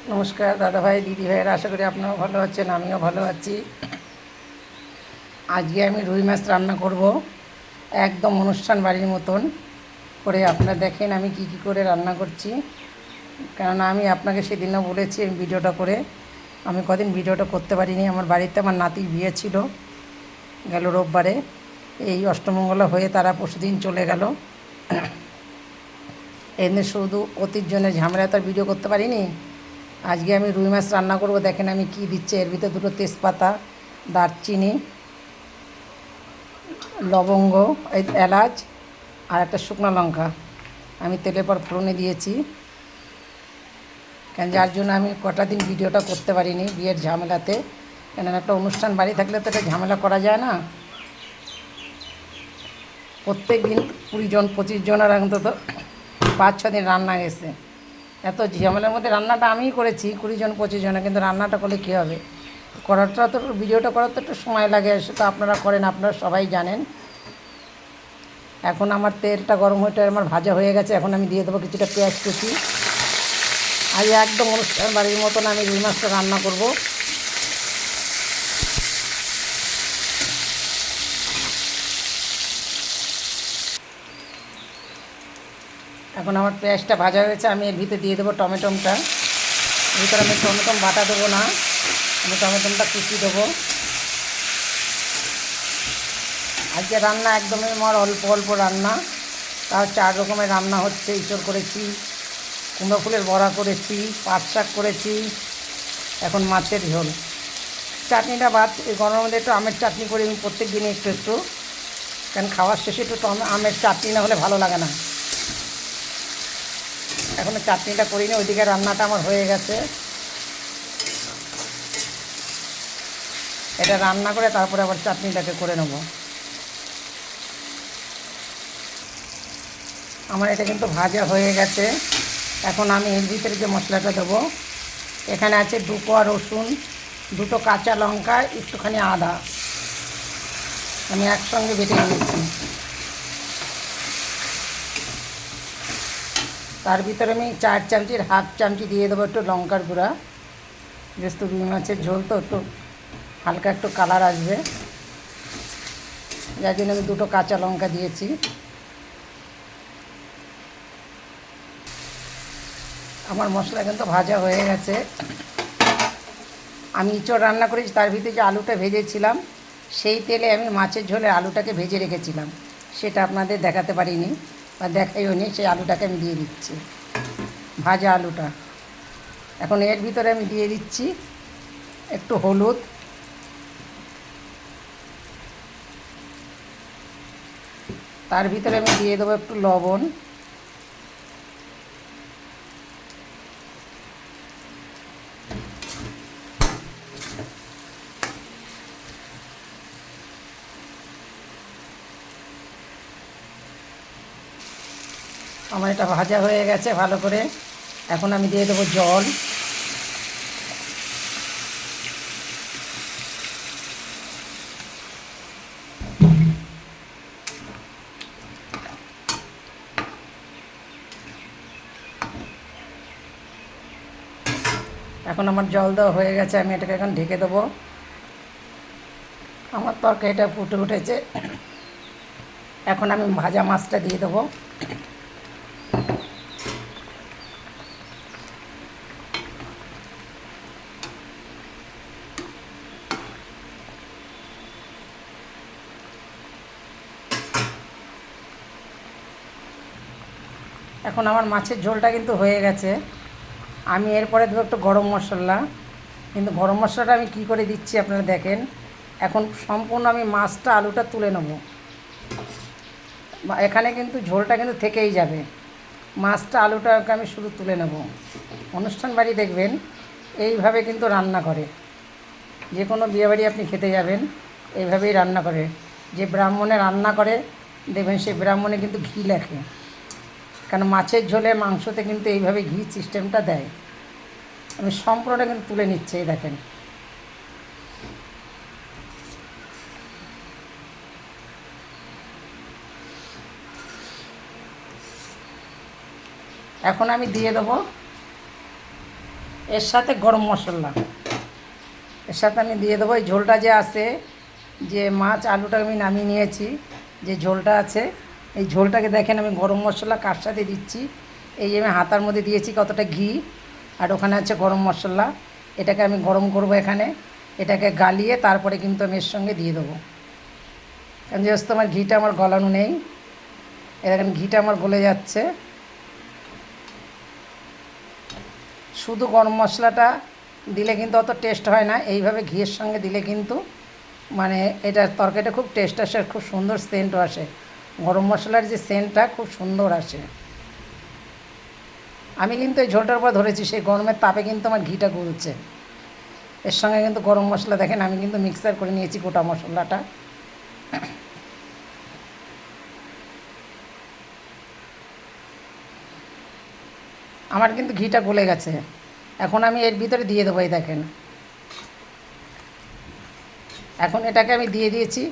নমস্কার দাদা ভাই দিদি ভাইয়েরা, আশা করি আপনারাও ভালো আছেন, আমিও ভালো আছি। আজকে আমি রুই মাছ রান্না করব একদম অনুষ্ঠান বাড়ির মতন করে। আপনারা দেখেন আমি কি কি করে রান্না করছি, কেননা আমি আপনাকে সেদিনও বলেছি আমি ভিডিওটা করে। আমি কদিন ভিডিওটা করতে পারিনি, আমার বাড়িতে আমার নাতির বিয়ে ছিল গেল রোববারে। এই অষ্টমঙ্গলা হয়ে তারা পরশুদিন চলে গেল। এমনি শুধু অতির জন্য ঝামেলা তার ভিডিও করতে পারিনি। আজকে আমি রুই মাছ রান্না করব। দেখেন আমি কি দিচ্ছি, এর ভিতরে দুটো তেজপাতা, দারচিনি, লবঙ্গ, এলাচ আর একটা শুকনো লঙ্কা আমি তেলের পর ফোড়নে দিয়েছি। কেন যার জন্য আমি কটা দিন ভিডিওটা করতে পারিনি বিয়ের ঝামেলাতে। কেননা একটা অনুষ্ঠান বাড়ি থাকলে তো একটা ঝামেলা করা যায় না। প্রত্যেক দিন 20 জন 25 জন আর অন্তত 5-6 দিন রান্না গেছে। এত ঝামেলার মধ্যে রান্নাটা আমিই করেছি 20 জন 25 জনে, কিন্তু রান্নাটা করলে কী হবে, করাটা তো ভিডিওটা করার তো একটু সময় লাগে, সেটা আপনারা করেন, আপনারা সবাই জানেন। এখন আমার তেলটা গরম হয়ে আমার ভাজা হয়ে গেছে। এখন আমি দিয়ে দেবো কিছুটা পেঁয়াজ কুচি। আজ একদম অনুষ্ঠান বাড়ির মতন আমি রুই মাছটা রান্না করব। এখন আমার পেঁয়াজটা ভাজা হয়েছে, আমি এর ভিতরে দিয়ে দেবো টমেটোটা। ভিতরে আমি টমেটো বাটা দেবো না, আমি টমেটোটা কুচি দেবো। আজকে রান্না একদমই আমার অল্প অল্প রান্না, তাও 4 রকমের রান্না হচ্ছে। ইঁচড় করেছি, কুমড়ো ফুলের বড়া করেছি, পাট শাক করেছি, এখন মাছের ঝোল। চাটনিটা বাদ, এই গরমের মধ্যে একটু আমের চাটনি করি আমি প্রত্যেক দিনে একটু একটু, কারণ খাওয়ার শেষে একটু আমের চাটনি না হলে ভালো লাগে না। এখনও চাটনিটা করিনি, ওইদিকে রান্নাটা আমার হয়ে গেছে। এটা রান্না করে তারপরে আবার চাটনিটাকে করে নেব। আমার এটা কিন্তু ভাজা হয়ে গেছে। এখন আমি এর ভিতরে যে মশলাটা দেবো, এখানে আছে 2 কোয়া রসুন, 2টো কাঁচা লঙ্কা, একটুখানি আদা আমি একসঙ্গে বেটে নিয়েছি। তার ভিতরে আমি 4 চামচির হাফ চামচি দিয়ে দেবো একটু লঙ্কার গুঁড়া। যেহেতু রুই মাছের ঝোল তো একটু হালকা একটু কালার আসবে, যার জন্য আমি 2টো কাঁচা লঙ্কা দিয়েছি। আমার মশলা কিন্তু ভাজা হয়ে গেছে। আমি ইঁচড় রান্না করেছি, তার ভিতরে যে আলুটা ভেজেছিলাম সেই তেলে আমি মাছের ঝোলে আলুটাকে ভেজে রেখেছিলাম, সেটা আপনাদের দেখাতে পারিনি বা দেখাইও নি। সেই আলুটাকে আমি দিয়ে দিচ্ছি, ভাজা আলুটা। এখন এর ভিতরে আমি দিয়ে দিচ্ছি একটু হলুদ, তার ভিতরে আমি দিয়ে দেবো একটু লবণ, আমার এটা ভাজা হয়ে গেছে ভালো করে। এখন আমি দিয়ে দেবো জল। এখন আমার জল দেওয়া হয়ে গেছে, আমি এটাকে এখন ঢেকে দেবো। আমার তরকারিটা ফুটে উঠেছে, এখন আমি ভাজা মাছটা দিয়ে দেবো। এখন আমার মাছের ঝোলটা কিন্তু হয়ে গেছে। আমি এরপরে দেবো একটু গরম মশলা, কিন্তু গরম মশলাটা আমি কী করে দিচ্ছি আপনারা দেখেন। এখন সম্পূর্ণ আমি মাছটা আলুটা তুলে নেব, এখানে কিন্তু ঝোলটা কিন্তু থেকেই যাবে। মাছটা আলুটাকে আমি শুধু তুলে নেব। অনুষ্ঠান বাড়ি দেখবেন এইভাবে কিন্তু রান্না করে, যে কোনো বিয়েবাড়ি আপনি খেতে যাবেন এইভাবেই রান্না করে। যে ব্রাহ্মণে রান্না করে দেখবেন সেই ব্রাহ্মণে কিন্তু ঘি লেখে, কারণ মাছের ঝোলে মাংসতে কিন্তু এইভাবে ঘি সিস্টেমটা দেয়। আমি সম্পূর্ণটা কিন্তু তুলে নিচ্ছি, এই দেখেন। এখন আমি দিয়ে দেবো এর সাথে গরম মশলা, এর সাথে আমি দিয়ে দেবো এই ঝোলটা যে আছে, যে মাছ আলুটা আমি নামিয়ে নিয়েছি, যে ঝোলটা আছে, এই ঝোলটাকে দেখেন আমি গরম মশলা কার সাথে দিচ্ছি। এই যে আমি হাতার মধ্যে দিয়েছি কতটা ঘি, আর ওখানে আছে গরম মশলা। এটাকে আমি গরম করব এখানে, এটাকে গালিয়ে তারপরে কিন্তু আমি এর সঙ্গে দিয়ে দেবো। কারণ যেহেতু আমার ঘিটা আমার গলানো নেই, এখন ঘিটা আমার গলে যাচ্ছে। শুধু গরম মশলাটা দিলে কিন্তু অত টেস্ট হয় না, এইভাবে ঘিয়ের সঙ্গে দিলে কিন্তু মানে এটার তরকারিটা খুব টেস্ট আসে, আর খুব সুন্দর সেন্টও আসে। গরম মশলার যে সেন্টটা খুব সুন্দর আসে। আমি কিন্তু এই ঝোলটার উপর ধরেছি, সেই গরমের তাপে কিন্তু আমার ঘিটা গলছে। এর সঙ্গে কিন্তু গরম মশলা দেখেন আমি কিন্তু মিক্সার করে নিয়েছি গোটা মশলাটা। আমার কিন্তু ঘিটা গলে গেছে। এখন আমি এর ভিতরে দিয়ে দেবো, এই দেখেন এখন এটাকে আমি দিয়ে দিয়েছি।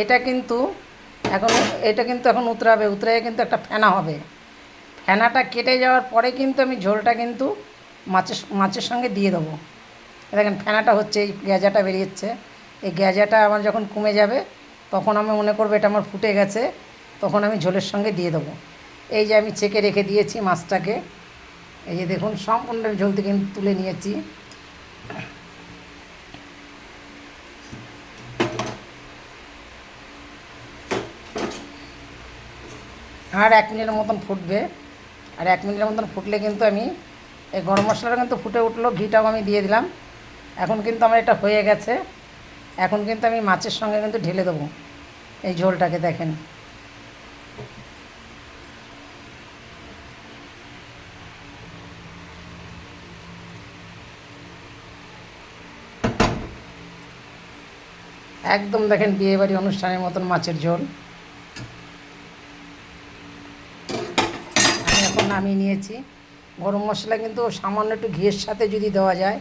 এটা কিন্তু এখন এখন উতরাবে, উতরে কিন্তু একটা ফেনা হবে। ফেনাটা কেটে যাওয়ার পরে কিন্তু আমি ঝোলটা কিন্তু মাছের সঙ্গে দিয়ে দেবো। দেখেন ফেনাটা হচ্ছে, এই গেজাটা বেরিয়েছে। এই গেজাটা আমার যখন কমে যাবে তখন আমি মনে করবো এটা আমার ফুটে গেছে, তখন আমি ঝোলের সঙ্গে দিয়ে দেবো। এই যে আমি ছেঁকে রেখে দিয়েছি মাছটাকে, এই যে দেখুন সম্পূর্ণ ঝোল থেকে তুলে নিয়েছি। আর 1 মিনিটের মতন ফুটবে, আর 1 মিনিটের মতন ফুটলে কিন্তু আমি এই গরম মশলাটা কিন্তু ফুটে উঠলো, ঘিটাও আমি দিয়ে দিলাম। এখন কিন্তু আমার এটা হয়ে গেছে। এখন কিন্তু আমি মাছের সঙ্গে কিন্তু ঢেলে দেবো এই ঝোলটাকে, দেখেন একদম দেখেন বিয়েবাড়ি অনুষ্ঠানের মতন মাছের ঝোল আমি এখন নামিয়ে নিয়েছি। গরম মশলা কিন্তু সামান্য একটু ঘিয়ের সাথে যদি দেওয়া যায়,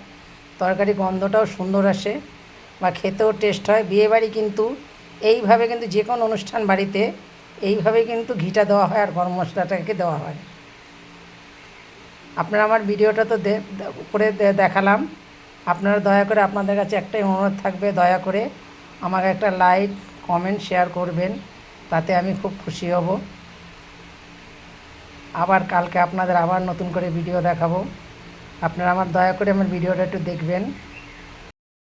তরকারি গন্ধটাও সুন্দর আসে বা খেতেও টেস্ট হয়। বিয়েবাড়ি কিন্তু এইভাবে কিন্তু যে কোনো অনুষ্ঠান বাড়িতে এইভাবে কিন্তু ঘিটা দেওয়া হয় আর গরম মশলাটাকে দেওয়া হয়। আপনারা আমার ভিডিওটা তো করে দেখালাম। আপনারা দয়া করে, আপনাদের কাছে একটাই অনুরোধ থাকবে, দয়া করে আমাকে একটা লাইক কমেন্ট শেয়ার করবেন, তাতে আমি খুব খুশি হব। আবার কালকে আপনাদের আবার নতুন করে ভিডিও দেখাবো। আপনারা দয়া করে আমার ভিডিওটা একটু দেখবেন।